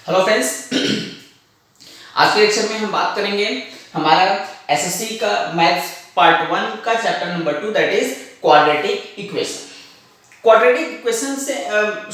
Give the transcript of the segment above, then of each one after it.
Hello friends, आज के lecture में हम बात करेंगे हमारा एसएससी का मैथ्स पार्ट 1 का chapter number 2 that is quadratic equation. Quadratic equation से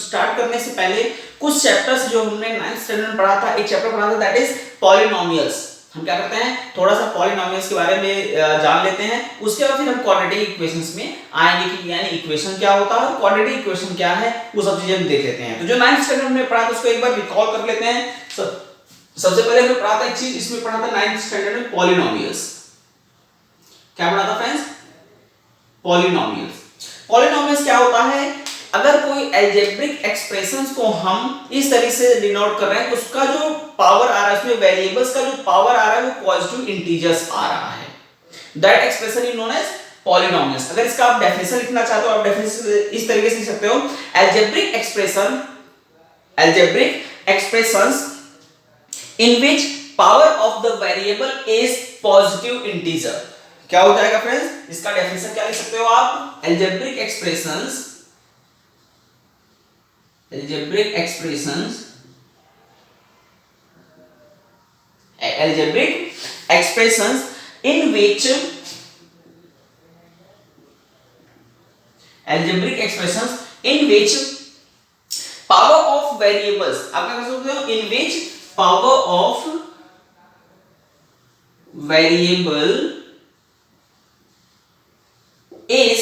स्टार्ट करने से पहले कुछ चैप्टर्स जो हमने 9th स्टैंडर्ड में पढ़ा था, एक चैप्टर पढ़ा था दैट इज पॉलिनोमियल्स। हम क्या करते हैं, थोड़ा सा पॉलिनोमियल्स के बारे में जान लेते हैं, उसके बाद फिर हम क्वाड्रेटिक इक्वेशंस में आएंगे कि यानी इक्वेशन क्या होता है और क्वाड्रेटिक इक्वेशन क्या है, वो सब चीजें हम देख लेते हैं। तो जो 9th स्टैंडर्ड में पढ़ा था उसको एक बार रिकॉल कर लेते हैं। सबसे पहले हमने पढ़ा था एक चीज, इसमें पढ़ा था 9th स्टैंडर्ड में पॉलिनोमियल्स। क्या पढ़ा था फ्रेंड्स? पॉलिनोमियल्स। पॉलिनोमियल्स क्या होता है? अगर कोई अलजेब्रिक एक्सप्रेशंस को हम इस तरीके से डिनोट कर रहे हैं तो उसका जो पावर आ रहा है, उसमें वेरिएबल्स का जो पावर आ रहा है वो पॉजिटिव इंटीजर्स आ रहा है। That expression is known as polynomials. अगर इसका आप डेफिनेशन लिखना चाहते हो, आप डेफिनेशन इस तरीके से लिख सकते हो, algebraic expressions in which power of the variable is positive integer। क्या हो जाएगा फ्रेंड्स? इसका डेफिनेशन क्या लिख सकते हो आप? algebraic expressions in which power of variables, आप क्या कर सकते हो, in which power of variable is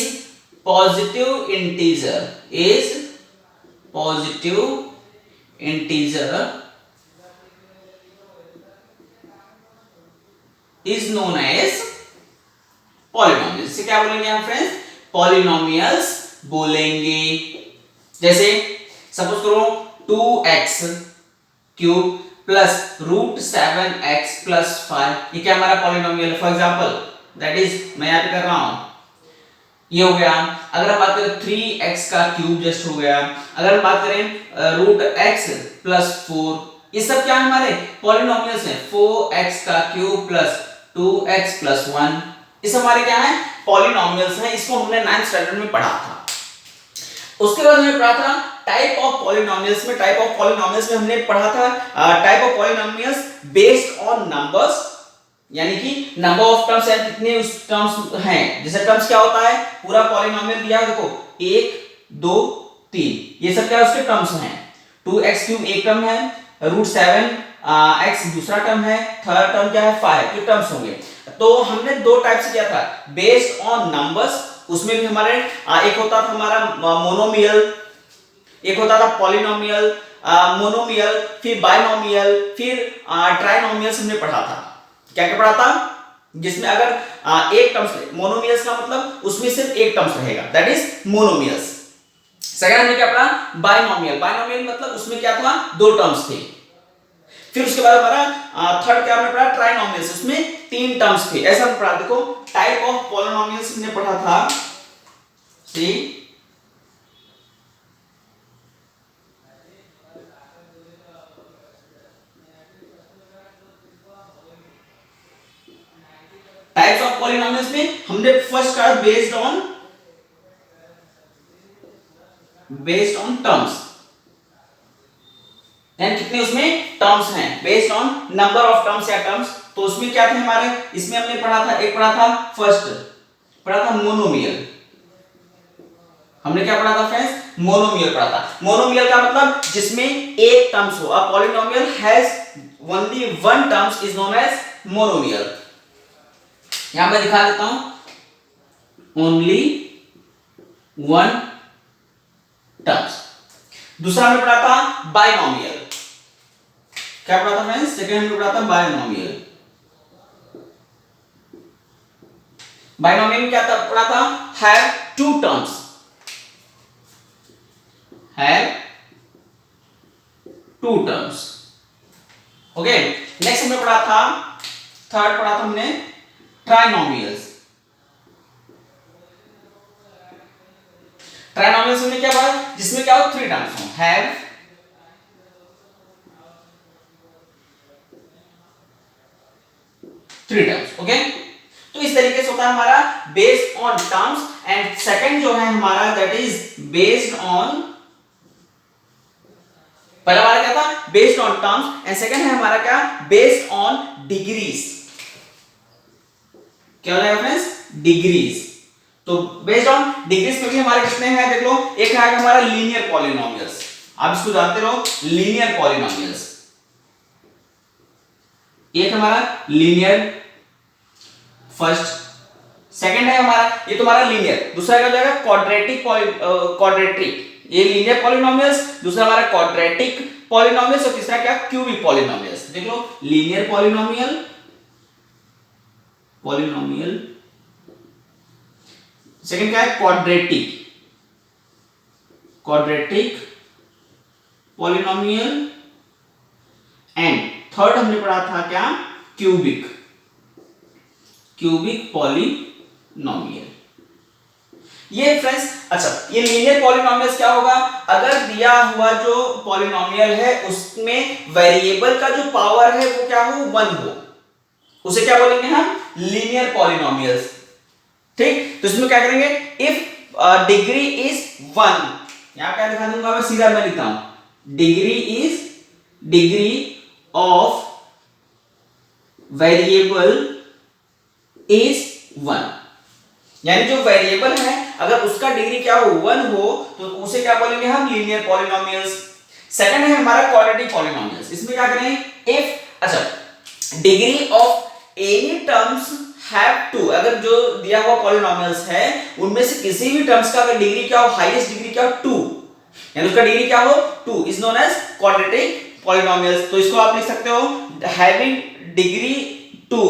positive integer is known as polynomials। इसे क्या बोलेंगे हम फ्रेंड्स? पॉलिनोमियल्स बोलेंगे। जैसे सपोज करो 2x cube plus √7x plus 5, ये क्या हमारा पॉलिनोमियल है। फॉर एग्जांपल दैट इज, मैं याद कर रहा हूं, ये हो गया। अगर हम बात करें 3x का क्यूब जस्ट हो गया। अगर हम बात करें √x प्लस 4, ये सब क्या है हमारे पॉलिनोमियल्स हैं। 4x का क्यूब प्लस 2x प्लस 1, इस हमारे क्या है, पॉलिनोमियल्स हैं। इसको हमने 9th स्टैंडर्ड में पढ़ा था। उसके बाद हमने पढ़ा था टाइप ऑफ पॉलिनोमियल्स में। टाइप ऑफ पॉलिनोमियल्स में हमने पढ़ा था type of polynomials based on numbers, यानी कि नंबर ऑफ टर्म्स है, कितने उस टर्म्स हैं। जैसे टर्म्स क्या होता है, पूरा पॉलिनोमियल दिया है, देखो 1 2 3, ये सब क्या उसके टर्म्स हैं। 2x क्यूब एक टर्म है, √7x दूसरा टर्म है, थर्ड टर्म क्या है 5, ये टर्म्स होंगे। तो हमने दो टाइप से किया था, बेस्ड ऑन नंबर्स, उसमें भी हमारे एक होता था हमारा मोनोमियल, एक होता था पॉलिनोमियल, मोनोमियल, फिर बाइनोमियल, फिर ट्राइनोमियल्स हमने पढ़ा था। क्या क्या पढ़ा था? जिसमें अगर एक टर्म्स, मोनोमियल्स का मतलब उसमें सिर्फ एक टर्म्स रहेगा, दैट इज मोनोमियल्स। सेकंड हमने क्या पढ़ा? बाइनोमियल। बाइनोमियल मतलब उसमें क्या था, दो टर्म्स थे। फिर उसके बाद हमारा थर्ड क्या हमने पढ़ा? ट्राइनोमियल्स, उसमें तीन टर्म्स थे। ऐसा हमने पढ़ा। देखो टाइप ऑफ पॉलिनोमियल्स हमने पढ़ा था, सी टाइप्स ऑफ पॉलिनोमियल्स में हमने फर्स्ट कहा बेस्ड ऑन टर्म्स, यानी कितने उसमें टर्म्स हैं, based on number of terms या टर्म्स। तो उसमें क्या थे हमारे, इसमें हमने पढ़ा था, एक पढ़ा था फर्स्ट, पढ़ा था मोनोमियल। हमने क्या पढ़ा था फ्रेंड्स? मोनोमियल पढ़ा था। मोनोमियल का मतलब जिसमें एक टर्म्स हो। A polynomial has only one terms is known as monomial. यहां मैं दिखा देता हूं, ओनली वन टर्म्स। दूसरा हमने पढ़ा था बाइनोमियल। क्या पढ़ा था फ्रेंड्स? सेकंड हमने पढ़ा था बाइनोमियल। बाइनोमियल में क्या पढ़ा था? Have two terms, have two terms. Okay, next हमने पढ़ा था, थर्ड पढ़ा था हमने ट्राइनोमियल्स। ट्राइनोमियल्स में क्या पढ़ा? जिसमें क्या हो, थ्री टर्म्स हो, हैव, थ्री टर्म्स। ओके, तो इस तरीके से होता है हमारा based on terms. And second जो है हमारा दैट इज बेस्ड ऑन पहला हमारा क्या था, based on terms, and second है हमारा क्या, बेस्ड ऑन डिग्रीज। क्या हो जाएगा फ्रेंड्स, डिग्रीज। तो बेस्ड ऑन डिग्रीज में भी हमारे कितने हैं देख लो, एक है हमारा लीनियर पॉलिनोमियल्स, आप इसको जानते रहो, लीनियर पॉलिनोमियल्स। एक हमारा लीनियर फर्स्ट, सेकंड है हमारा, ये तुम्हारा लीनियर, दूसरा क्या हो जाएगा क्वाड्रेटिक, क्वाड्रेटिक, ये लीनियर पॉलिनोमियल्स, दूसरा हमारा क्वाड्रेटिक पॉलिनोमियल्स, और तीसरा क्या, क्यूबिक पॉलिनोमियल्स। देख लो, लीनियर पॉलिनोमियल, पॉलिनोमियल, सेकंड क्या है, quadratic, quadratic polynomial, and third हमने पढ़ा था क्या, क्यूबिक, क्यूबिक पॉलिनोमियल। ये फ्रेंड्स, अच्छा ये लीनियर पॉलिनोमियल्स क्या होगा, अगर दिया हुआ जो पॉलिनोमियल है उसमें वेरिएबल का जो पावर है वो क्या हो, 1 हो, उसे क्या बोलेंगे हम, लीनियर पॉलिनोमियल्स। ठीक, तो इसमें क्या करेंगे, इफ डिग्री इज 1, यहां क्या दिखा दूंगा मैं, सीधा मैं लिखता हूं, degree is, degree of variable is 1, यानी जो वेरिएबल है अगर उसका डिग्री क्या हो, 1 हो, तो उसे क्या बोलेंगे हम, लीनियर पॉलिनोमियल्स। सेकंड है हमारा क्वाड्रेटिक पॉलिनोमियल्स, इसमें क्या करेंगे, इफ, अच्छा degree of any terms have two, अगर जो दिया हुआ पॉलिनोमियल्स है उनमें से किसी भी टर्म्स का अगर डिग्री क्या हो, हाईएस्ट डिग्री क्या हो, 2, यानी उसका डिग्री क्या हो, 2 is known as quadratic polynomials. तो इसको आप लिख सकते हो हैविंग डिग्री 2,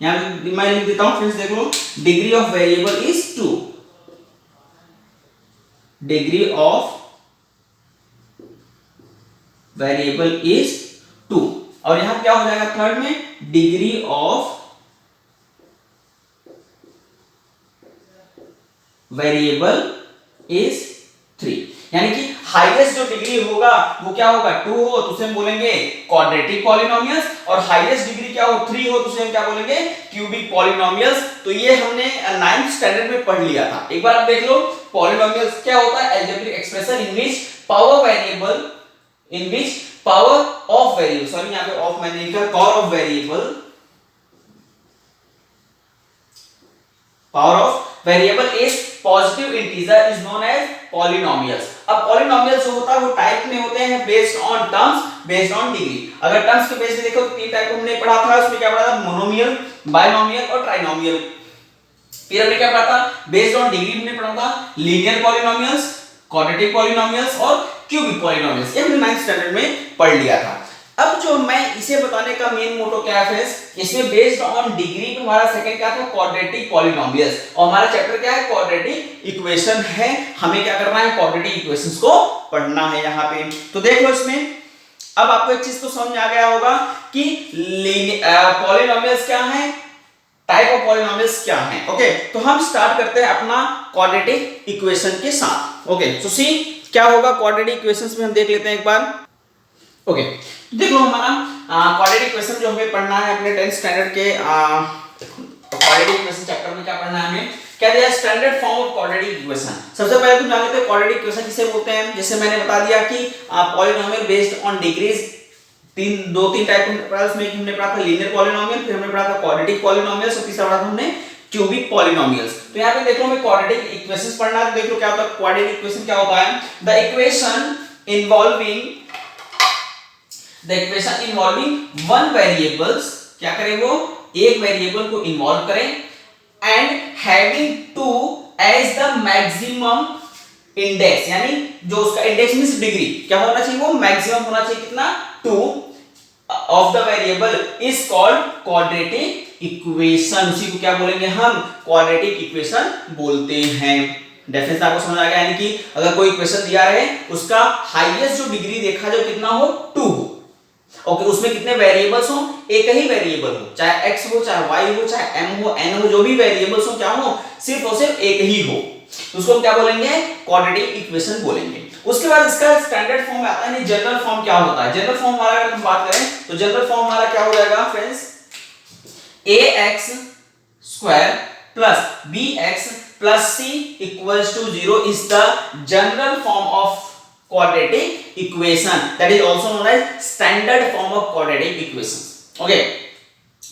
यहां मैं लिख देता हूं फ्रेंड्स, देख लो, degree of variable is 2, degree of variable is 2, और यहां क्या हो जाएगा थर्ड में, डिग्री ऑफ वेरिएबल इज 3, यानी कि हाईएस्ट जो डिग्री होगा वो क्या होगा, 2 हो तो उसे हम बोलेंगे क्वाड्रेटिक पॉलिनोमियल्स, और हाईएस्ट डिग्री क्या हो, 3 हो तो उसे हम क्या बोलेंगे, क्यूबिक पॉलिनोमियल्स। तो ये हमने 9th स्टैंडर्ड में पढ़ लिया था, एक बार आप देख लो, पॉलिनोमियल्स क्या होता है, algebraic expression in which power variable, in which power of variable, sorry यहां पे ऑफ मैंने लिखा, power of variable, power of variable is positive integer is known as polynomials. अब पॉलिनोमियल्स जो होता है वो टाइप में होते हैं based on terms, based on degree. अगर टर्म्स के बेस पे देखो तो 3 टाइप हमने पढ़ा था, उसमें क्या पढ़ा था, मोनोमियल, बायनोमियल और ट्राइनोमियल। फिर हमने क्या पढ़ा था, बेस्ड ऑन डिग्री हमने पढ़ा था लीनियर पॉलिनोमियल्स, क्वाड्रेटिक पॉलिनोमियल्स और क्यूबिक पॉलिनोमियल्स, ये हमने 9th स्टैंडर्ड में पढ़ लिया था। अब जो मैं इसे बताने का मेन मोटो क्या है फ्रेंड्स, इसमें बेस्ड ऑन डिग्री पे हमारा सेकंड क्या था, क्वाड्रेटिक पॉलिनोमियल्स, और हमारा चैप्टर क्या है, क्वाड्रेटिक इक्वेशन है। हमें क्या करना है, क्वाड्रेटिक इक्वेशंस को पढ़ना है यहाँ पे। तो देख लो इसमें, अब आपको एक चीज तो समझ में आ गया होगा कि पॉलिनोमियल्स क्या है, टाइप ऑफ पॉलिनोमियल्स क्या है। ओके, तो हम स्टार्ट करते हैं अपना क्वाड्रेटिक इक्वेशन के साथ। ओके, सो सी क्या होगा क्वाड्रेटिक इक्वेशंस में, हम देख लेते हैं एक बार। ओके, देख लो हमारा क्वाड्रेटिक इक्वेशन जो हमें पढ़ना है अपने 10th स्टैंडर्ड के क्वाड्रेटिक इक्वेशन चैप्टर में, क्या पढ़ना है हमें, क्या दिया, standard form of quadratic equation. सबसे पहले तो जान लेते हैं क्वाड्रेटिक इक्वेशन किसे बोलते हैं। जैसे मैंने बता दिया कि पॉलिनोमियल बेस्ड ऑन डिग्रीज, दो तीन टाइप में हमने पढ़ा था, लीनियर पॉलिनोमियल, फिर हमने पढ़ा था क्वाड्रेटिक पॉलिनोमियल्स, और तीसरा पढ़ा था हमने क्यूबिक पॉलिनोमियल्स। तो यहाँ पे देख लो हमें क्वाड्रेटिक इक्वेशंस पढ़ना है, तो देख लो क्या होता है क्वाड्रेटिक इक्वेशन, क्या होता है, the equation involving one variables, क्या करें वो, एक वेरिएबल को इन्वॉल्व करें, and having two as the maximum index, यानी जो उसका इंडेक्स मींस डिग्री क्या होना चाहिए, वो मैक्सिमम होना चाहिए, कितना, 2 of the variable is called quadratic equation. उसी को क्या बोलेंगे हम, क्वाड्रेटिक इक्वेशन बोलते हैं। डेफिनेशन आपको समझ आ गया, यानी कि अगर कोई इक्वेशन दिया रहे, उसका हाईएस्ट जो डिग्री देखा जाए कितना हो, 2 हो। ओके, उसमें कितने वेरिएबल्स हो, एक ही वेरिएबल हो, चाहे x हो, चाहे y हो, चाहे m हो, n हो, जो भी वेरिएबल्स हो, क्या हो, सिर्फ और सिर्फ एक ही हो, तो उसको हम क्या बोलेंगे, क्वाड्रेटिक इक्वेशन बोलेंगे। उसके बाद इसका स्टैंडर्ड फॉर्म आता है, जनरल फॉर्म क्या होता है। जनरल फॉर्म हमारा अगर हम बात करें तो जनरल फॉर्म हमारा क्या हो जाएगा friends, ax² plus bx plus c equals to 0 is the general form of quadratic equation, that is also known as standard form of quadratic equation। Okay,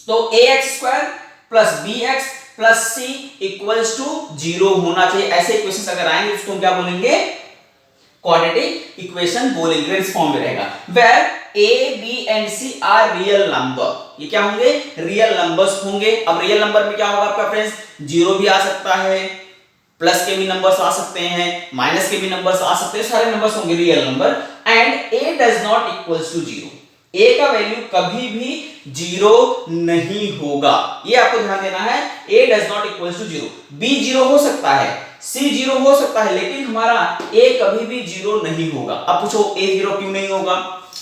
तो ax square plus bx plus c equals to 0 होना चाहिए। ऐसे equation अगर आएंगे उसको हम क्या बोलेंगे, क्वाड्रेटिक इक्वेशन बोलेंगे, इस फॉर्म में रहेगा। Where a b and c are real number, ये क्या होंगे, रियल नंबर्स होंगे। अब रियल नंबर में क्या होगा आपका फ्रेंड्स, जीरो भी आ सकता है, प्लस के भी नंबर्स आ सकते हैं, माइनस के भी नंबर्स आ सकते हैं, सारे नंबर्स होंगे real number. And a does not equals to 0, a का वैल्यू कभी भी 0 नहीं होगा, ये आपको ध्यान देना है। a does not equals to 0, b 0 हो सकता है, c 0 हो सकता है, लेकिन हमारा a कभी भी 0 नहीं होगा। अब पूछो a 0 क्यों नहीं होगा,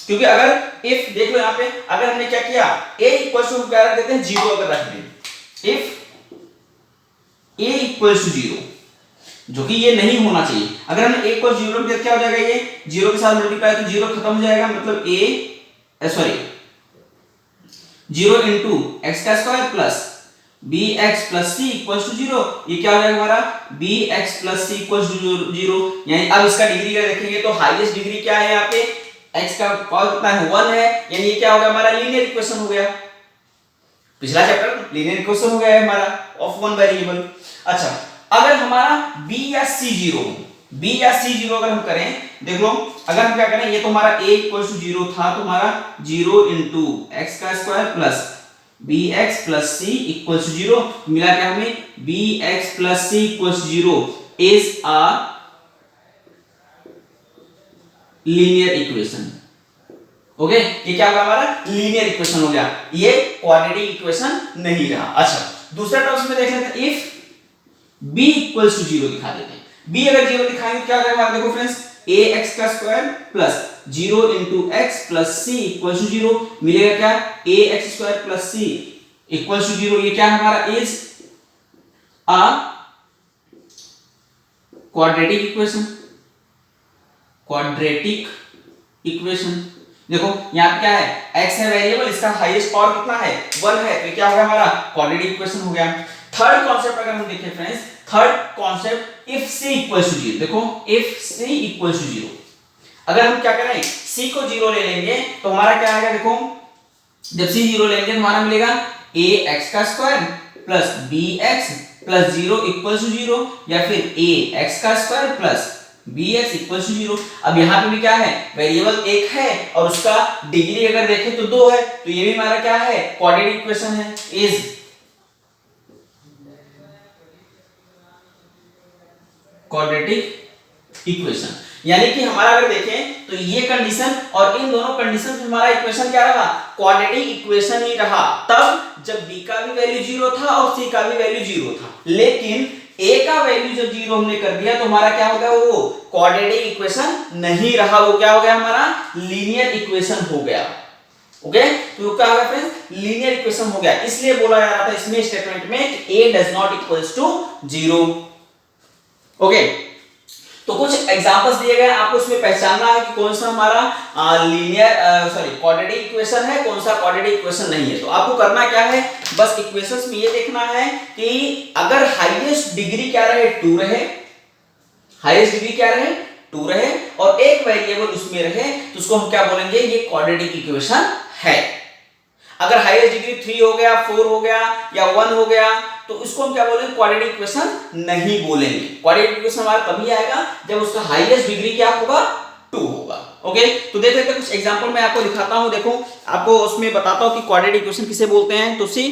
क्योंकि अगर इफ देख लो यहाँ पे, अगर हमने क्या किया, a इक्वल्स टू क्या रख देते हैं, 0 अगर रख दें, इफ a इक्वल्स टू 0, जो कि ये नहीं होना चाहिए। अगर हम a को 0 पे क्या हो जाएगा, ये 0 के साथ मल्टीप्लाई तो 0 खत्म हो जाएगा, मतलब a सॉरी 0 इंटू एक्स का square plus bx plus c equals to 0, ये क्या हो जाएगा हमारा bx plus c equals to 0। यानी अब इसका डिग्री अगर देखेंगे तो हाईएस्ट डिग्री क्या है यहाँ पे, x का पावर कितना है, 1 है, यानी ये क्या होगा हमारा लीनियर इक्वेशन हो गया। पिछला चैप्टर लीनियर इक्वेशन हो गया है हमारा ऑफ वन वेरिएबल। अच्छा, अगर हमारा b या c 0 हो, b या c 0 अगर हम करें, देख लो अगर हम क्या करें, ये तो हमारा a इक्वल्स टू 0 था, तो हमारा 0 इंटू एक्स का square plus bx plus c equals to 0 मिला, क्या हमें bx plus c equals to 0 is a linear equation. Okay, ये क्या होगा हमारा लीनियर इक्वेशन हो गया, ये क्वाड्रेटिक इक्वेशन नहीं रहा। अच्छा, दूसरा टर्म्स में देख लेते हैं, इफ b इक्वल्स टू 0 दिखा देते हैं। b अगर 0 दिखाएंगे तो क्या हो जाएगा, देखो फ्रेंड्स, ax का square plus 0 into x plus c equals to 0 मिलेगा, क्या ax square plus c equals to 0, ये क्या है हमारा is a quadratic equation. Quadratic equation देखो यहाँ पे क्या है, x है वेरिएबल, इसका हाईएस्ट पावर कितना है, 1 है, तो क्या हो गया हमारा क्वाड्रेटिक इक्वेशन हो गया। थर्ड कॉन्सेप्ट अगर हम देखें friends, third concept if c equals to 0, देखो इफ c इक्वल्स टू 0, अगर हम क्या करें, c को 0 ले लेंगे तो हमारा क्या आएगा, देखो जब c 0 लेंगे तो हमारा मिलेगा ax का square plus bx plus 0 equals to 0, या फिर ax का square plus bx equals to 0। अब यहाँ पे भी क्या है, वेरिएबल एक है और उसका डिग्री अगर देखें तो 2 है, तो ये भी हमारा क्या है, क्वाड्रेटिक इक्वेशन है, इज क्वाड्रेटिक इक्वेशन। यानी कि हमारा अगर देखें तो ये कंडीशन और इन दोनों कंडीशन में हमारा इक्वेशन क्या रहा, क्वाड्रेटिक इक्वेशन ही रहा, तब जब b का भी वैल्यू 0 था और c का भी वैल्यू 0 था। लेकिन a का वैल्यू जब 0 हमने कर दिया तो हमारा क्या हो गया, वो क्वाड्रेटिक इक्वेशन नहीं रहा, वो क्या हो गया हमारा लीनियर इक्वेशन हो गया। ओके, तो क्या हो गया फ्रेंड्स, लीनियर इक्वेशन हो गया। इसलिए बोला जा रहा था इसमें स्टेटमेंट में a does not equals to 0। Okay, तो कुछ एग्जांपल्स दिए गए, आपको इसमें पहचानना है कि कौन सा हमारा क्वाड्रेटिक इक्वेशन है, कौन सा क्वाड्रेटिक इक्वेशन नहीं है। तो आपको करना क्या है, बस इक्वेशंस में ये देखना है कि अगर हाईएस्ट डिग्री क्या रहे, 2 रहे, हाईएस्ट डिग्री क्या रहे, 2 रहे, और एक वेरिएबल उसमें रहे, तो उसको हम क्या बोलेंगे, ये क्वाड्रेटिक इक्वेशन है। अगर हाईएस्ट डिग्री 3 हो गया, 4 हो गया या 1 हो गया, तो इसको हम क्या बोलेंगे, क्वाड्रेटिक इक्वेशन नहीं बोलेंगे। क्वाड्रेटिक इक्वेशन हमारा तभी आएगा जब उसका हाईएस्ट डिग्री क्या होगा, 2 होगा। ओके, तो देख लेते हैं कुछ एग्जांपल मैं आपको दिखाता हूं, देखो आपको उसमें बताता हूं कि क्वाड्रेटिक इक्वेशन किसे बोलते हैं। तो सी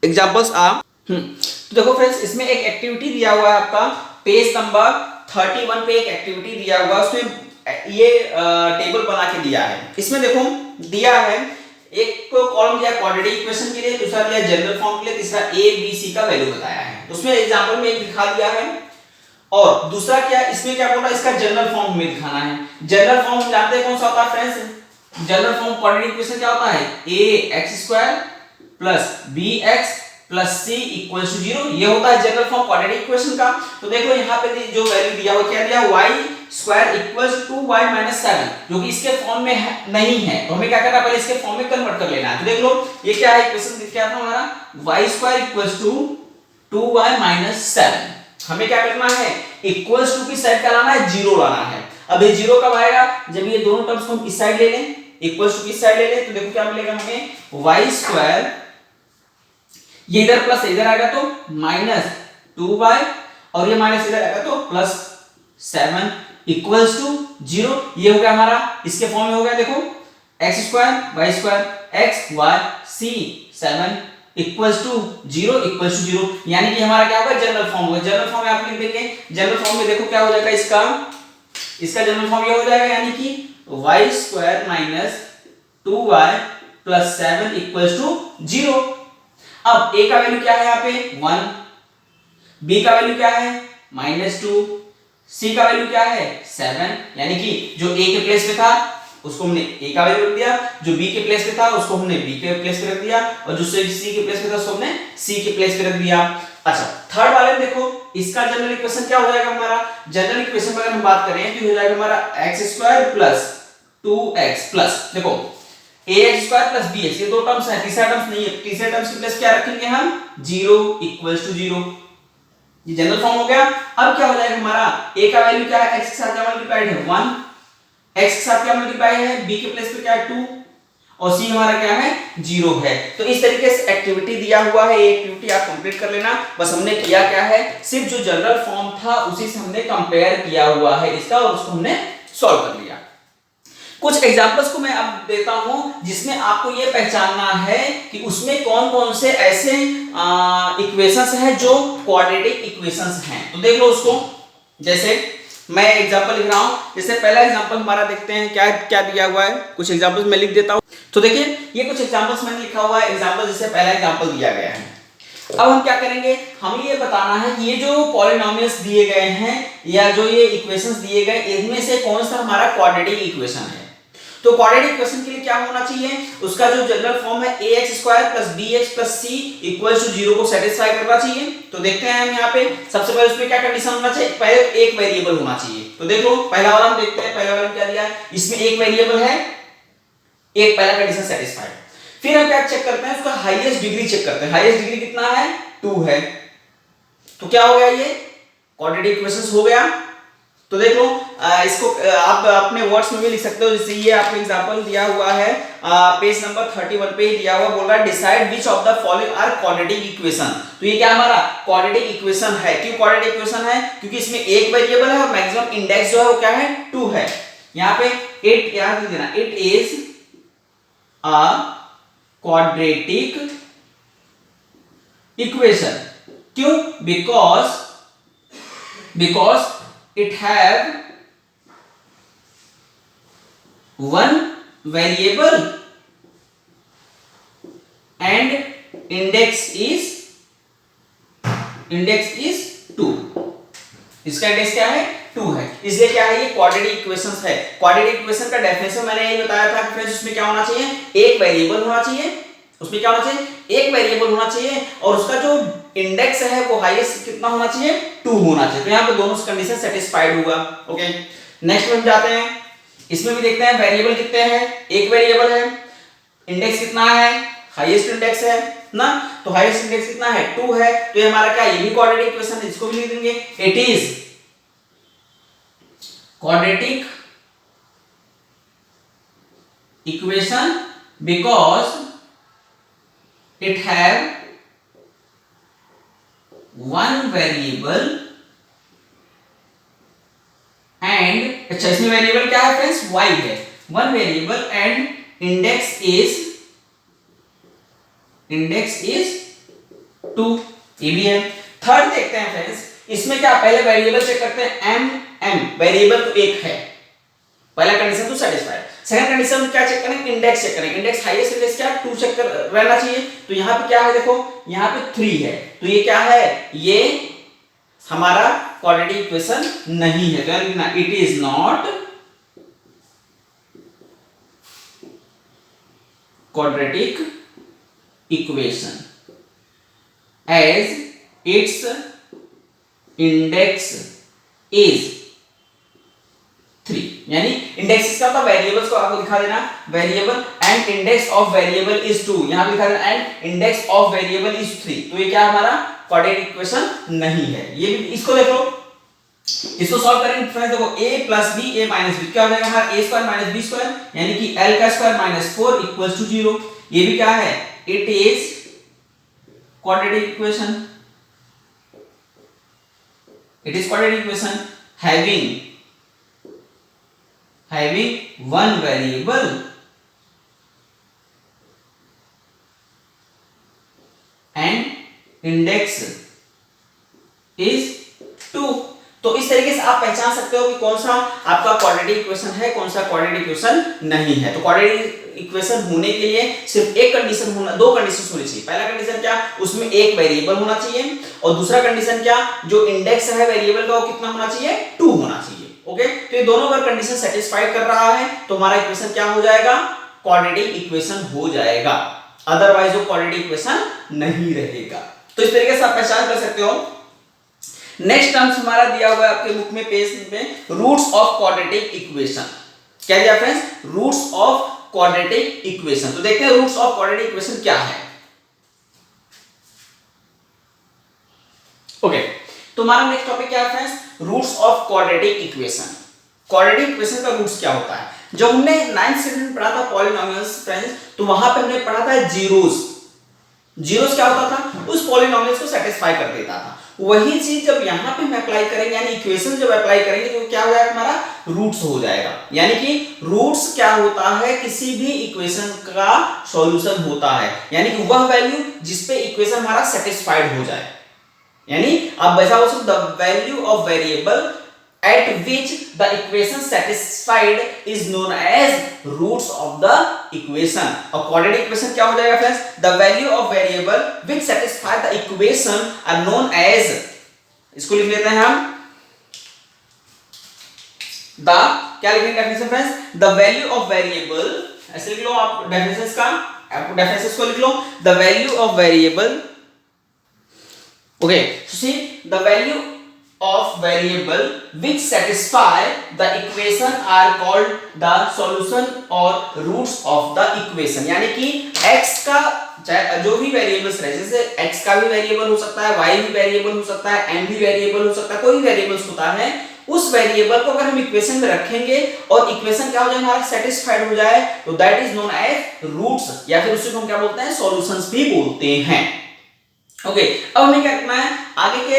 एग्जांपल्स तो देखो फ्रेंड्स, इसमें एक एक्टिविटी दिया हुआ है आपका पेज नंबर 31 पे, एक एक्टिविटी दिया हुआ है, उसमें ये टेबल बना के दिया है। इसमें देखो दिया है, एक कॉलम दिया क्वाड्रेटिक इक्वेशन के लिए, दूसरा दिया जनरल फॉर्म के लिए, तीसरा a b c का वैल्यू बताया है। उसमें एग्जांपल में एक दिखा दिया है, और दूसरा क्या, इसमें क्या बोला, इसका जनरल फॉर्म में दिखाना है। जनरल फॉर्म हम जानते हैं कौन सा होता है friends, general form quadratic equation क्या होता है, ax² plus bx plus c equals to 0, ये होता है जनरल फॉर्म क्वाड्रेटिक इक्वेशन का। तो देखो यहाँ पे जो वैल्यू दिया हुआ क्या दिया, y² इक्वल्स टू 2y - 7, जो कि इसके फॉर्म में नहीं है, तो हमें क्या करना है, पहले इसके फॉर्म में कन्वर्ट कर लेना है। तो देख लो ये क्या है, इक्वेशन क्या था हमारा, y² इक्वल्स टू 2y - 7। हमें क्या करना है, इक्वल्स टू की साइड क्या लाना है, 0 लाना है। अब ये 0 कब आएगा, जब ये दोनों टर्म्स को हम इस साइड ले लें, इक्वल्स टू इस साइड ले लें, तो देखो क्या मिलेगा हमें, y स्क्वायर, ये इधर प्लस इधर आएगा तो माइनस 2y, और ये माइनस इधर आएगा तो प्लस 7 इक्वल्स टू 0। ये हो गया हमारा, इसके फॉर्म में हो गया, देखो x square y square x y c 7 equals to 0 equals to 0, यानी कि हमारा क्या होगा, जनरल फॉर्म होगा। जनरल फॉर्म में आप लिख देंगे, जनरल फॉर्म में देखो क्या हो जाएगा, इसका जनरल फॉर्म ये हो जाएगा, यानी कि y square minus 2y plus 7 equals to 0। अब a का वैल्यू क्या है यहाँ पे 1, b का वैल्यू क्या है -2, c का वैल्यू क्या है 7, यानी कि जो a के प्लेस पे था उसको हमने a का वैल्यू रख दिया, जो b के प्लेस पे था उसको हमने b के प्लेस पे रख दिया, और जो c के प्लेस पे था उसको हमने c के प्लेस पे रख दिया। अच्छा, थर्ड वाले में देखो, इसका जनरल इक्वेशन क्या हो जाएगा हमारा, जनरल इक्वेशन में अगर हम बात करें तो हो जाएगा हमारा x square plus 2x plus, देखो ax स्क्वायर प्लस bx, ये दो टर्म्स है, तीसरा टर्म्स नहीं है, तीसरे टर्म्स के प्लेस क्या रखेंगे हम 0 इक्वल्स टू 0, ये जनरल फॉर्म हो गया। अब क्या हो जाएगा हमारा, a का वैल्यू क्या है, x के साथ क्या मल्टीप्लाइड है 1, x के साथ क्या मल्टीप्लाई है, b के प्लेस पे क्या है 2, और c हमारा क्या है 0 है। तो इस तरीके से एक्टिविटी दिया हुआ है, ये एक्टिविटी आप कंप्लीट कर लेना। बस हमने किया क्या है, सिर्फ जो जनरल फॉर्म था उसी से हमने कंपेयर किया हुआ है इसका, और उसको हमने सॉल्व कर लिया। कुछ एग्जांपल्स को मैं अब देता हूं जिसमें आपको ये पहचानना है कि उसमें कौन कौन से ऐसे इक्वेशंस हैं जो क्वाड्रेटिक इक्वेशंस हैं। तो देख लो उसको, जैसे मैं एग्जांपल लिख रहा हूं, जैसे पहला एग्जांपल हमारा देखते हैं क्या क्या दिया हुआ है, कुछ एग्जांपल्स मैं लिख देता हूं। तो देखिए ये कुछ एग्जांपल्स मैंने लिखा हुआ है, एग्जांपल जैसे पहला एग्जांपल दिया गया है। अब हम क्या करेंगे, हमें ये बताना है कि ये जो पॉलिनोमियल्स दिए गए हैं या जो ये इक्वेशंस दिए गए, इनमें से कौन सा हमारा क्वाड्रेटिक इक्वेशन है। तो क्वाड्रेटिक इक्वेशन के लिए क्या होना चाहिए, उसका जो जनरल फॉर्म है ax square plus bx plus c equals to 0 को सेटिस्फाई करना चाहिए। तो देखते हैं हम यहाँ पे, सबसे पहले उसमें क्या कंडीशन होना चाहिए, पहले एक वेरिएबल होना चाहिए। तो देख लो पहला वाला हम देखते हैं, पहला वाला क्या दिया है, इसमें एक वेरिएबल है, एक पहला कंडीशन सेटिस्फाइड। फिर हम क्या चेक करते हैं, उसका हाईएस्ट डिग्री चेक करते हैं, हाईएस्ट डिग्री कितना है 2 है। तो क्या हो गया, ये क्वाड्रेटिक इक्वेशंस हो गया। तो देख लो इसको आप अपने वर्ड्स में भी लिख सकते हो, जैसे ये आपको एग्जांपल दिया हुआ है पेज नंबर 31 पे ही दिया हुआ, बोल रहा है decide which of the following are quadratic equation. तो ये क्या हमारा क्वाड्रेटिक इक्वेशन है। क्यों क्वाड्रेटिक इक्वेशन है, क्योंकि इसमें एक वेरिएबल है और मैक्सिमम इंडेक्स जो है वो क्या है 2 है। यहाँ पे इट याद देना, it is a quadratic equation. क्यों, because it have one variable and index is 2। इसका इंडेक्स क्या है 2 है, इसलिए क्या है ये क्वाड्रेटिक इक्वेशंस है। क्वाड्रेटिक इक्वेशन का डेफिनेशन मैंने यही बताया था कि फ्रेंड्स उसमें क्या होना चाहिए, एक वेरिएबल होना चाहिए, उसमें क्या होना चाहिए एक वेरिएबल होना चाहिए, और उसका जो इंडेक्स है वो हाईएस्ट कितना होना चाहिए 2 होना चाहिए। तो यहाँ पे दोनों कंडीशन सेटिस्फाइड हुआ। ओके, नेक्स्ट में जाते हैं, इसमें भी देखते हैं वेरिएबल कितने हैं, एक वेरिएबल है, इंडेक्स कितना है, हाईएस्ट इंडेक्स है ना, तो हाईएस्ट इंडेक्स कितना है 2 है। तो ये हमारा क्या, ये भी क्वाड्रेटिक इक्वेशन है, इसको भी लिख देंगे it is quadratic equation because it have one variable and अच्छा इसमें वेरिएबल क्या है फ्रेंड्स y है, one variable and index is 2, ये भी है। थर्ड देखते हैं फ्रेंड्स, इसमें क्या पहले वेरिएबल चेक करते हैं m वेरिएबल तो एक है, पहला कंडीशन तो सेटिस्फाइड। सेकंड कंडीशन क्या चेक करेंगे, इंडेक्स चेक करेंगे, इंडेक्स हाईएस्ट इंडेक्स क्या 2 चेक कर रहना चाहिए। तो यहाँ पे क्या है, देखो यहाँ पे 3 है, तो ये क्या है, ये हमारा क्वाड्रेटिक इक्वेशन नहीं है। तो लिखना it is not quadratic equation as its index is 3, यानी इंडेक्स इसका मतलब वेरिएबल्स को आपको दिखा देना, variable and index of variable is 2, यहां पे लिखा देना and index of variable is 3। तो ये क्या हमारा क्वाड्रेटिक इक्वेशन नहीं है। ये भी इसको देख लो, इसको सॉल्व करेंगे फ्रेंड्स, देखो a plus b a minus b क्या हो जाएगा हमारा a square minus b square, यानी कि l का स्क्वायर माइनस 4 इक्वल्स टू 0। ये भी क्या है, it is quadratic equation, it is quadratic equation having one variable and index is 2। तो इस तरीके से आप पहचान सकते हो कि कौन सा आपका क्वाड्रेटिक इक्वेशन है, कौन सा क्वाड्रेटिक इक्वेशन नहीं है। तो क्वाड्रेटिक इक्वेशन होने के लिए सिर्फ एक कंडीशन होना, दो कंडीशंस होनी चाहिए। पहला कंडीशन क्या, उसमें एक वेरिएबल होना चाहिए, और दूसरा कंडीशन क्या, जो इंडेक्स है वेरिएबल का वो कितना होना चाहिए, 2 होना चाहिए। ओके, तो ये दोनों अगर कंडीशन सेटिस्फाइड कर रहा है तो हमारा इक्वेशन क्या हो जाएगा, क्वाड्रेटिक इक्वेशन हो जाएगा, अदरवाइज वो क्वाड्रेटिक इक्वेशन नहीं रहेगा। तो इस तरीके से आप पहचान कर सकते हो। नेक्स्ट टर्म्स हमारा दिया हुआ है आपके बुक में पेज में, रूट्स ऑफ क्वाड्रेटिक इक्वेशन। क्या दिया friends, roots of quadratic equation. तो देखते हैं रूट्स ऑफ क्वाड्रेटिक इक्वेशन क्या है। ओके, तो हमारा नेक्स्ट टॉपिक क्या है friends, roots of quadratic equation. Quadratic equation का रूट्स क्या होता है। जब हमने 9th स्टैंडर्ड में पढ़ा था पॉलिनोमियल्स फ्रेंड्स, तो वहां पे हमने पढ़ा था जीरोस। जीरोस क्या होता था, उस पॉलिनोमियल्स को सेटिस्फाई कर देता था। वही चीज जब यहां पे हम अप्लाई करेंगे, यानी इक्वेशन जब अप्लाई करेंगे तो क्या हो जाएगा, हमारा रूट्स हो जाएगा। यानी कि रूट्स क्या होता है, किसी भी इक्वेशन का सॉल्यूशन होता है, यानी कि वह वैल्यू जिस पे इक्वेशन हमारा सेटिस्फाइड हो जाए। यानी आप वैसा बोल सकते, the value of variable at which the equation satisfied is known as roots of the equation। और quadratic equation क्या हो जाएगा friends, the value of variable which satisfy the equation are known as, इसको लिख लेते हैं हम, the क्या लिखेंगे definition friends, the value of variable, ऐसे लिख लो आप डेफिनेशंस का, आप डेफिनेशंस को लिख लो, the value of variable, okay, so see the value of variable which satisfy the equation are called the solution or roots of the equation। यानी कि x का जो भी वेरिएबल्स रहे, जैसे x का भी वेरिएबल हो सकता है, y भी वेरिएबल हो सकता है, m भी वेरिएबल हो सकता है, कोई भी वेरिएबल्स होता है, उस वेरिएबल को अगर हम इक्वेशन में रखेंगे और इक्वेशन क्या हो जाए, हमारा सेटिस्फाइड हो जाए, तो that is known as roots, या फिर उसी को हम क्या बोलते हैं, सॉल्यूशंस भी बोलते हैं। ओके, अब हमें क्या करना है, आगे के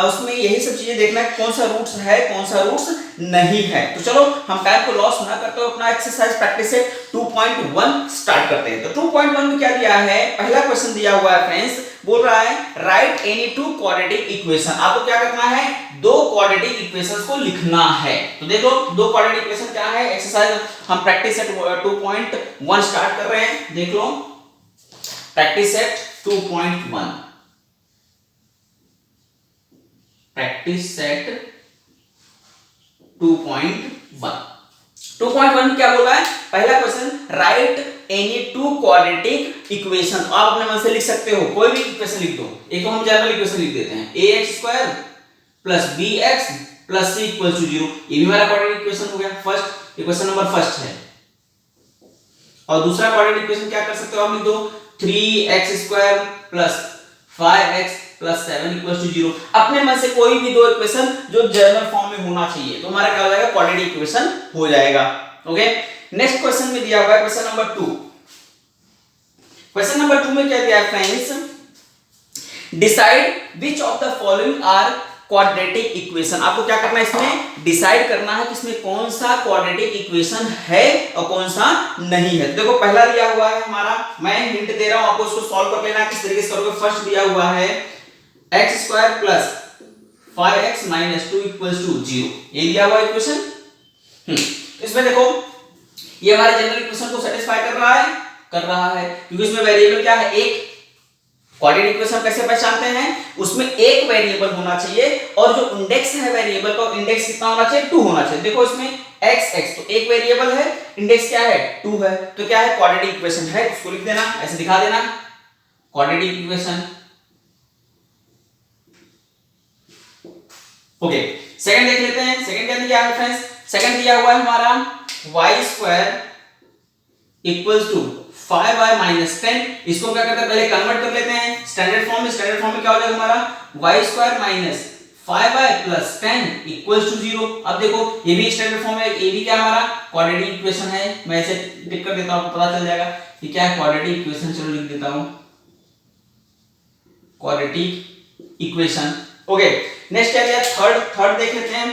उसमें यही सब चीजें देखना है, कौन सा रूट्स है, कौन सा रूट्स नहीं है। तो चलो हम टाइम को लॉस ना करते हुए अपना एक्सरसाइज प्रैक्टिस से 2.1 स्टार्ट करते हैं। तो 2.1 में क्या दिया है, पहला क्वेश्चन दिया हुआ है फ्रेंड्स, बोल रहा है right any two quadratic equation. आपको क्या करना है, दो क्वाड्रेटिक इक्वेशंस को लिखना है। तो देखो दो क्वाड्रेटिक इक्वेशन क्या है, एक्सरसाइज हम प्रैक्टिस सेट 2.1 स्टार्ट कर रहे हैं। देख लो प्रैक्टिस सेट 2.1, प्रैक्टिस सेट 2.1। 2.1 क्या बोला है, पहला question right any two quadratic equation. आप अपने मन से लिख सकते हो, कोई भी इक्वेशन लिख दो। एक हम जनरल इक्वेशन लिख देते हैं, ax square plus bx plus c equals to 0। ये भी हमारा क्वाड्रेटिक इक्वेशन हो गया, फर्स्ट इक्वेशन नंबर फर्स्ट है। और दूसरा क्वाड्रेटिक इक्वेशन क्या कर सकते हो, आप लिख दो 3x square plus 5x plus 7 equals to 0। अपने मन से कोई भी दो इक्वेशन जो जनरल फॉर्म में होना चाहिए, तो हमारा क्या हो जाएगा, क्वाड्रेटिक इक्वेशन हो जाएगा। ओके, नेक्स्ट क्वेश्चन में दिया हुआ है क्वेश्चन नंबर 2। क्वेश्चन नंबर 2 में क्या दिया है friends, decide which of the following are quadratic equation. आपको क्या करना है, इसमें डिसाइड करना है कि इसमें कौन सा क्वाड्रेटिक इक्वेशन है और कौन सा नहीं है। देखो पहला दिया हुआ है हमारा, मैं हिंट दे रहा हूं आपको, इसको सॉल्व कर लेना है, किस तरीके से करोगे। फर्स्ट दिया हुआ है x square plus 5x minus 2 equals to 0, ये दिया हुआ इक्वेशन। इसमें देखो ये हमारे जनरल इक्वेशन को सेटिस्फाई कर रहा है, क्योंकि इसमें वेरिएबल क्या है, एक। क्वाड्रेटिक इक्वेशन कैसे पहचानते हैं, उसमें एक वेरिएबल होना चाहिए और जो इंडेक्स है वेरिएबल का, इंडेक्स कितना होना चाहिए, 2 होना चाहिए। देखो इसमें x तो एक वेरिएबल है, इंडेक्स क्या है, 2 है, तो क्या है, क्वाड्रेटिक इक्वेशन है। उसको लिख देना, ऐसे दिखा देना क्वाड्रेटिक इक्वेशन। ओके, सेकंड देख लेते हैं। सेकंड क्या दिया है फ्रेंड्स, सेकंड दिया हुआ है हमारा y square equals to 5y minus 10। इसको क्या करते हैं, पहले कन्वर्ट कर लेते हैं स्टैंडर्ड फॉर्म में। स्टैंडर्ड फॉर्म में क्या हो जाएगा हमारा, y square minus 5y plus 10 equals to 0। अब देखो ये भी स्टैंडर्ड फॉर्म है, ये भी क्या हमारा क्वाड्रेटिक इक्वेशन है। मैं इसे टिक कर देता हूं, पता चल जाएगा कि क्या है क्वाड्रेटिक इक्वेशन। चलो लिख देता हूं क्वाड्रेटिक इक्वेशन। ओके, नेक्स्ट क्या दिया, थर्ड देख लेते हैं।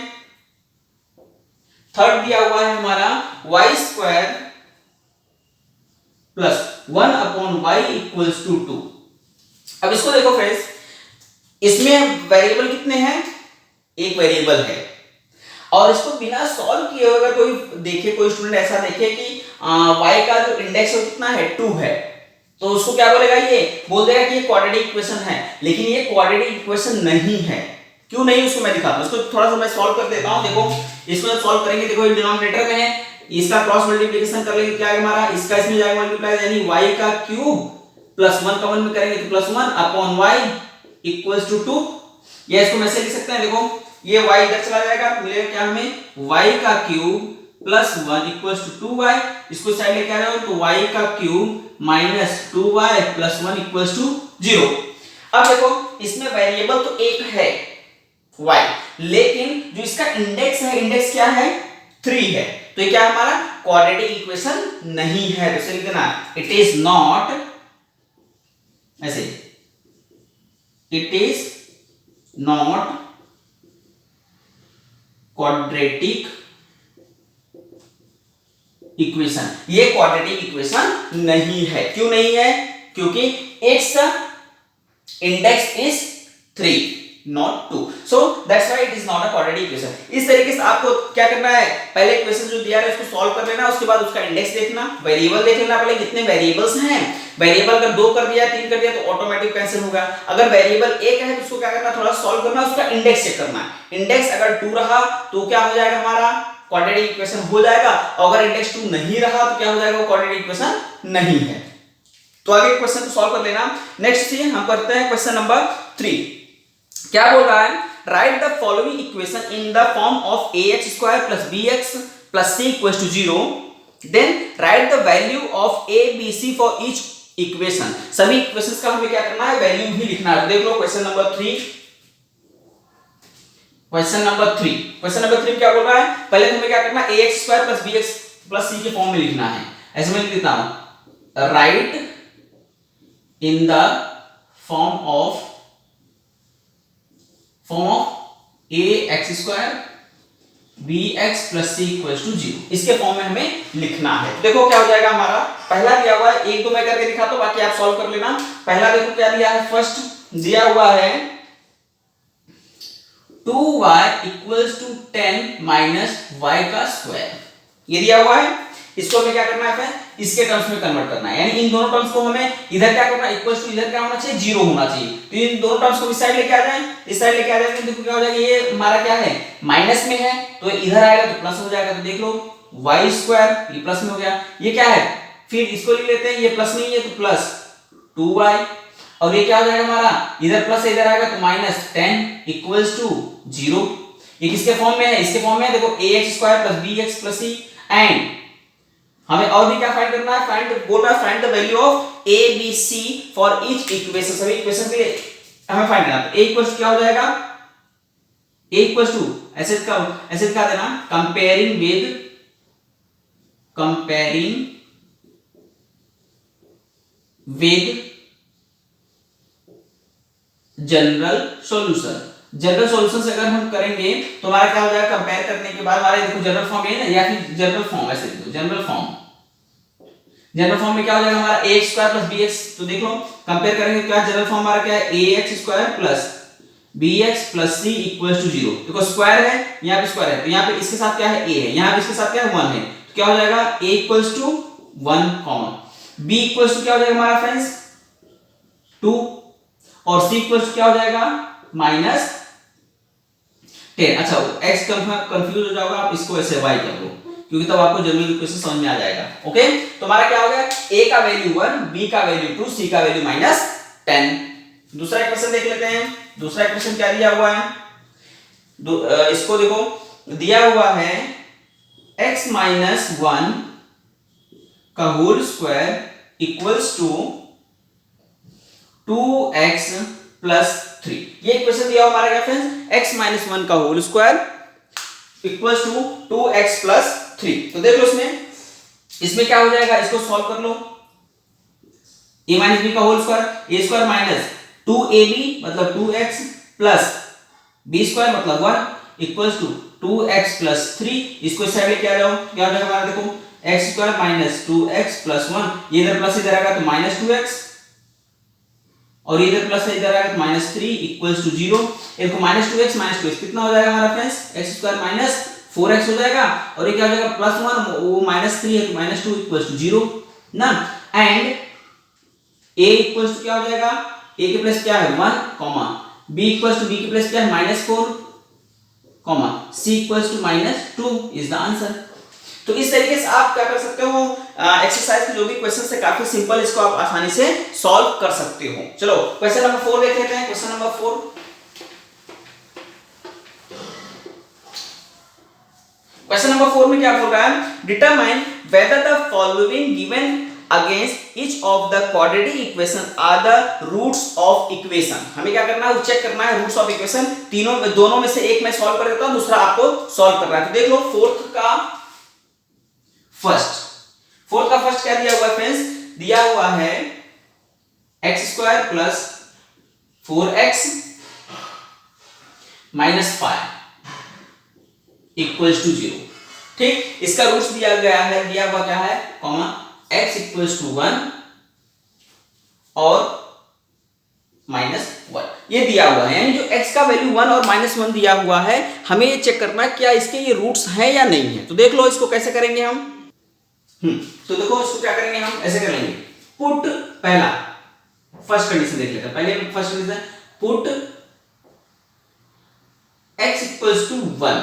थर्ड दिया हुआ है हमारा y square plus 1 upon y equals to 2। अब इसको देखो फ्रेंड्स, इसमें वेरिएबल कितने हैं, एक वेरिएबल है, और इसको बिना सॉल्व किए अगर कोई देखे, कोई स्टूडेंट ऐसा देखे कि y का जो इंडेक्स है कितना है 2 है, तो उसको क्या बोलेगा, ये बोल देगा कि ये क्वाड्रेटिक इक्वेशन है। लेकिन ये क्वाड्रेटिक इक्वेशन नहीं है। क्यों नहीं, उसको मैं दिखाता हूं। इसको थोड़ा सा मैं सॉल्व कर देता हूं। देखो इसको जब सॉल्व करेंगे, देखो ये डिनोमिनेटर में है, इसका क्रॉस मल्टीप्लिकेशन कर लेंगे, क्या आएगा हमारा, इसका इसमें जाएगा मल्टीप्लाई, यानी y का क्यूब प्लस 1 कॉमन में करेंगे तो plus 1 upon y equals to 2। या इसको मैं से लिख सकते हैं, देखो ये y इधर चला जाएगा, मिलेगा क्या हमें, y का cube plus 1 equals to 2y। इसको साइड लेके आ रहे हो तो y का cube minus 2y plus 1 equals to 0। अब देखो इसमें वेरिएबल तो एक है y, लेकिन जो इसका इंडेक्स है, इंडेक्स क्या है, 3 है। तो ये क्या हमारा क्वाड्रेटिक इक्वेशन नहीं है। तो इसे लिख देना, इट इज नॉट, ऐसे it is not quadratic equation. ये क्वाड्रेटिक इक्वेशन नहीं है। क्यों नहीं है, क्योंकि it's index is 3 not 2, so that's why it is not a quadratic equation। इस तरीके से आपको क्या करना है, पहले इक्वेशन जो दिया है उसको सॉल्व कर लेना, उसके बाद उसका इंडेक्स देखना, वेरिएबल देख लेना पहले कितने वेरिएबल्स हैं। वेरिएबल अगर 2 कर दिया, 3 कर दिया तो ऑटोमेटिक कैंसिल होगा। अगर वेरिएबल 1 है तो उसको क्या करना, थोड़ा सॉल्व करना, उसका इंडेक्स चेक करना। इंडेक्स अगर 2 रहा तो क्या हो जाएगा, हमारा क्वाड्रेटिक इक्वेशन हो जाएगा, और अगर इंडेक्स 2 नहीं रहा तो क्या हो जाएगा, वो क्वाड्रेटिक इक्वेशन नहीं है। तो आगे क्वेश्चन को सॉल्व कर लेना। नेक्स्ट से हम करते हैं क्वेश्चन नंबर 3। क्या बोल रहा है, write the following equation in the form of ax square plus bx plus c equals to 0, then write the value of a b c for each equation. सभी इक्वेशंस का हमें क्या करना है, वैल्यू ही लिखना है। देख लो क्वेश्चन नंबर 3। क्वेश्चन नंबर 3 क्या बोल रहा है, पहले हमें क्या करना है, ax square plus bx plus c के फॉर्म में लिखना है। ऐसे मैं लिख देता हूं, write in the form of ax square bx plus c equals to 0, इसके फॉर्म में हमें लिखना है। देखो क्या हो जाएगा हमारा, पहला दिया हुआ है, 1 2 मैं करके दिखाता हूं, बाकी आप सॉल्व कर लेना। पहला देखो क्या दिया है, फर्स्ट दिया हुआ है 2y equals to 10 minus y का स्क्वायर, ये दिया हुआ है। इसको हमें क्या करना है, इसके टर्म्स में कन्वर्ट करना है, यानी इन दोनों टर्म्स को हमें इधर क्या करना है, इक्वल्स टू इधर क्या होना चाहिए, 0 होना चाहिए। तो इन दोनों टर्म्स को इस साइड लेके आ जाए, इस साइड लेके आ जाए तो देखो क्या हो जाएगा, ये हमारा क्या है, माइनस में है, तो इधर आएगा तो प्लस हो जाएगा। तो देख लो y स्क्वायर, ये प्लस में हो गया, ये क्या है, फिर इसको लिख लेते हैं, ये प्लस नहीं है तो प्लस 2y, और ये क्या हो जाएगा हमारा, इधर प्लस इधर आएगा तो माइनस 10 इक्वल्स टू 0। ये किसके फॉर्म में है, इसके फॉर्म में है। देखो ax square plus bx plus c, and हमें और भी क्या फाइंड करना है, find the value of a b c for each equation. सभी इक्वेशन के लिए हमें फाइंड करना है। तो a इक्वल्स क्या हो जाएगा, a इक्वल्स टू ऐसे क्या देना, comparing with general solution. General solution से अगर हम करेंगे तो हमारा क्या हो जाएगा, कंपेयर करने के बाद हमारे देखो जनरल फॉर्म है ना, या फिर जनरल फॉर्म, ऐसे देखो जनरल फॉर्म में क्या हो जाएगा हमारा ax स्क्वायर प्लस bx। तो देख लो कंपेयर करेंगे, क्या जनरल फॉर्म हमारा क्या है, ax square plus bx plus c equals to 0। देखो स्क्वायर है, यहाँ पे स्क्वायर है, तो यहाँ पे इसके साथ क्या है, a है, यहाँ पे इसके साथ क्या है, 1 है, तो क्या हो जाएगा, a equals to 1 common, b equals to क्या हो जाएगा हमारा फ्रेंड्स 2, और c इक्वल्स टू क्या हो जाएगा माइनस 10। अच्छा x कंफ्यूज हो जाओगे आप, इसको ऐसे y कर लो, क्योंकि तब आपको जनरल इक्वेशन समझ में आ जाएगा। ओके, तो हमारा क्या हो गया, a का वैल्यू 1, b का वैल्यू 2, c का वैल्यू माइनस 10। दूसरा इक्वेशन देख लेते हैं। दूसरा इक्वेशन क्या दिया हुआ है, इसको देखो, दिया हुआ है x माइनस 1 का whole square equals to 2x plus 3। ये इक्वेशन दिया हुआ हमारा क्या फ्रेंड्स, x माइनस 1 का whole square equals to 2x plus 3। तो देख लो इसमें क्या हो जाएगा, इसको सॉल्व कर लो। a माइनस बी का whole square, a square minus 2ab मतलब 2x प्लस b स्क्वायर मतलब 1 इक्वल्स टू 2x प्लस 3। इसको इस साइड लेके आ जाओ, क्या हो जाएगा हमारा, देखो x square minus 2x plus 1, ये इधर प्लस इधर आएगा तो माइनस 2x, और इधर प्लस इधर आएगा तो माइनस 3 इक्वल्स टू 0। देखो माइनस 2x कितना हो जाएगा हमारा friends, x square minus 4x हो जाएगा, और ये क्या हो जाएगा प्लस 1, वो माइनस 3 है तो माइनस 2 इक्वल्स टू 0 ना। एंड a इक्वल्स टू क्या हो जाएगा, a के प्लस क्या है 1 comma, b equals to b के प्लस क्या है minus 4 comma, c equals to minus 2 is the answer. तो इस तरीके से आप क्या कर सकते हो, एक्सरसाइज के जो भी क्वेश्चन है काफी सिंपल, इसको आप आसानी से सॉल्व कर सकते हो। चलो क्वेश्चन नंबर 4 देख लेते हैं। क्वेश्चन नंबर 4, क्वेश्चन नंबर 4 में क्या बोल रहा है, determine whether the following given against each of the quadratic equation are the roots of equation. हमें क्या करना है, चेक करना है रूट्स ऑफ इक्वेशन। दोनों में से एक मैं सॉल्व कर देता हूं, दूसरा आपको सॉल्व करना है। तो देख लो फोर्थ का फर्स्ट क्या दिया हुआ है फ्रेंड्स, दिया हुआ है x square plus 4x minus 5 equals to 0। ठीक, इसका रूट्स दिया हुआ क्या है, कॉमा x इक्वल्स टू 1 और माइनस 1, ये दिया हुआ है। यानी जो x का वैल्यू 1 और माइनस 1 दिया हुआ है, हमें ये चेक करना है क्या इसके ये रूट्स हैं या नहीं है। तो देख लो इसको कैसे करेंगे हम। तो देखो इसको क्या करेंगे हम, ऐसे कर लेंगे, पुट पहला फर्स्ट कंडीशन देख लेते हैं। पहले first condition put x equals to 1,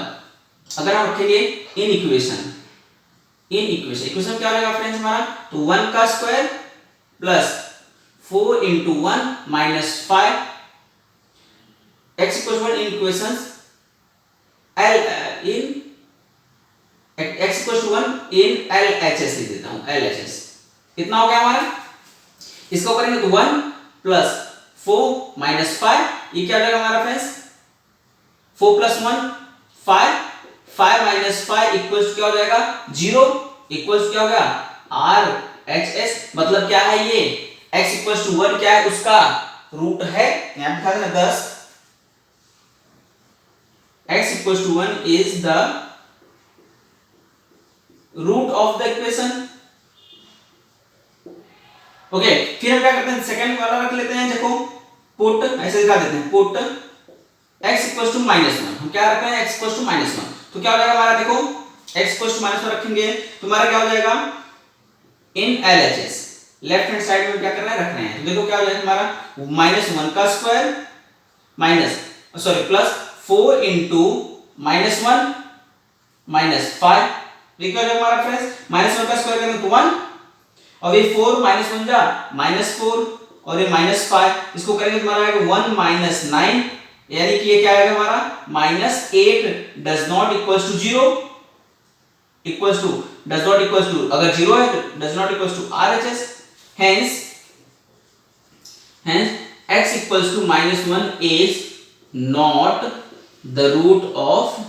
अगर हम रखेंगे इन इक्वेशन क्या रहेगा फ्रेंड्स हमारा, तो 1 का square plus 4 into 1 minus 5 x equals 1 in equations x equals to 1 in LHS लिख देता हूं, LHS कितना हो गया हमारा, इसको करेंगे तो 1 प्लस 4 माइनस 5, ये क्या हो जाएगा हमारा फ्रेंड्स, 4 प्लस 1 5 माइनस 5 इक्वल्स क्या हो जाएगा 0, इक्वल्स क्या हो गया RHS, मतलब क्या है ये x इक्वल्स टू 1 क्या है, उसका रूट है, यहां लिखा है 10, x equals to 1 is the root of the equation. Okay, फिर हम क्या करते हैं, सेकंड वाला रख लेते हैं। देखो पुट ऐसे लिखा देते हैं, put x equals to minus 1, हम क्या रखते हैं x इक्वल्स टू माइनस 1, तो क्या हो जाएगा हमारा, देखो x इक्वल्स टू माइनस 1 रखेंगे तो हमारा क्या हो जाएगा इन LHS, लेफ्ट हैंड साइड में क्या करना है, रखना है। तो देखो क्या हो जाएगा हमारा माइनस 1 का square plus 4 into minus 1 minus 5, ये क्या हो जाएगा हमारा फ्रेंड्स, माइनस 1 का स्क्वायर करेंगे तो 1, और ये 4 माइनस 1 जा माइनस 4, और ये माइनस 5, इसको करेंगे तो हमारा आएगा 1 माइनस 9, यानी कि ये क्या आएगा हमारा minus 8 does not equals to 0, equals to does not equals to, अगर 0 है तो does not equals to RHS, hence x equals to minus 1 is not the root of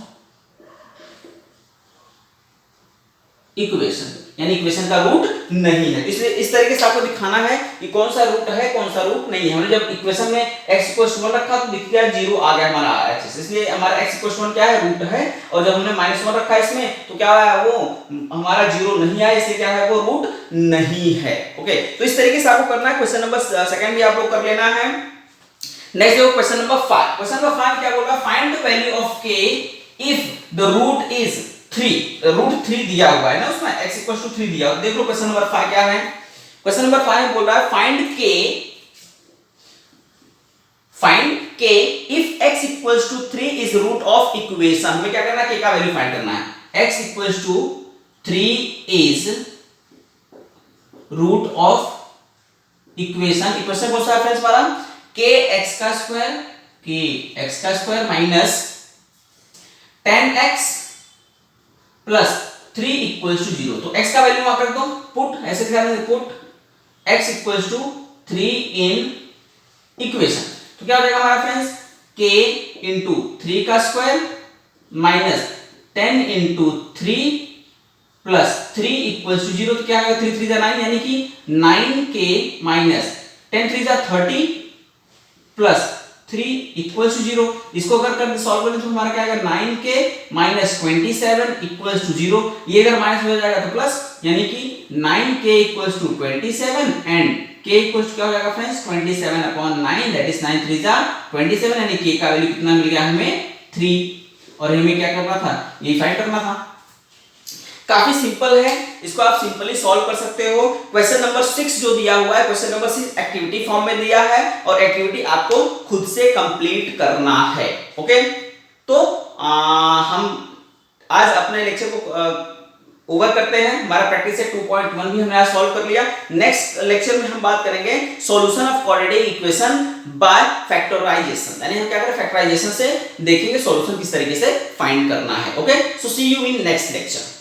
equation, यानी इक्वेशन का रूट नहीं है। इसलिए इस तरीके से आपको दिखाना है कि कौन सा रूट है कौन सा रूट नहीं है। हमने जब इक्वेशन में x इक्वल्स टू 1 रखा तो दिख गया 0 आ गया हमारा RHS, इसलिए हमारा x इक्वल्स टू 1 क्या है, रूट है, और जब हमने माइनस 1 रखा इसमें तो क्या है वो हमारा 0 नहीं आया, इसलिए क्या है वो रूट नहीं है। ओके, तो इस तरीके से आपको करना है। क्वेश्चन नंबर सेकंड भी आप लोग कर लेना है। नेक्स्ट देखो क्वेश्चन नंबर 5। क्वेश्चन नंबर 5 क्या बोल रहा है, find the value of k if the root is 3, root 3 दिया हुआ है ना उसमें, x इक्वल्स टू 3 दिया हुआ। देख लो क्वेश्चन नंबर 5 क्या है। क्वेश्चन नंबर 5 बोल रहा है find k if x equals to 3 is root of equation. हमें क्या करना है, k का वैल्यू फाइंड करना है। x equals to 3 is root of equation कौन सा है फ्रेंड्स हमारा, kx का square minus 10x plus 3 equals to 0। तो x का वैल्यू वहां कर दो, पुट ऐसे लिखा है, put x equals to 3 in equation. तो तो क्या हो जाएगा हमारा फ्रेंड्स, k इंटू 3 का square minus 10 into 3 plus 3 equals to 0। तो क्या आएगा, 3 3 जा 9 यानी कि 9k माइनस 10 3 जा 30 प्लस 3 इक्वल्स टू 0। इसको अगर कर सॉल्व करें तो हमारा क्या आएगा, 9k माइनस 27 इक्वल्स टू 0। ये अगर माइनस हो जाएगा तो प्लस, यानी कि 9k equals to 27 and k equals to क्या हो जाएगा फ्रेंड्स, 27 अपॉन 9 दैट इज 9 3 जा 27, यानी k का वैल्यू कितना मिल गया हमें, 3। और हमें क्या करना था, ये फाइंड करना था। काफी सिंपल है, इसको आप सिंपली सॉल्व कर सकते हो। क्वेश्चन नंबर 6 जो दिया हुआ है, क्वेश्चन नंबर 6 एक्टिविटी फॉर्म में दिया है और एक्टिविटी आपको खुद से कंप्लीट करना है। ओके, तो हम आज अपने लेक्चर को ओवर करते हैं। हमारा प्रैक्टिस है 2.1 भी हमने आज सॉल्व कर लिया। नेक्स्ट लेक्चर में हम बात करेंगे solution of quadratic equation by factorisation, यानी हम क्या करें, फैक्टराइजेशन से देखेंगे सॉल्यूशन किस तरीके से फाइंड करना है। Okay, so see you in next lecture.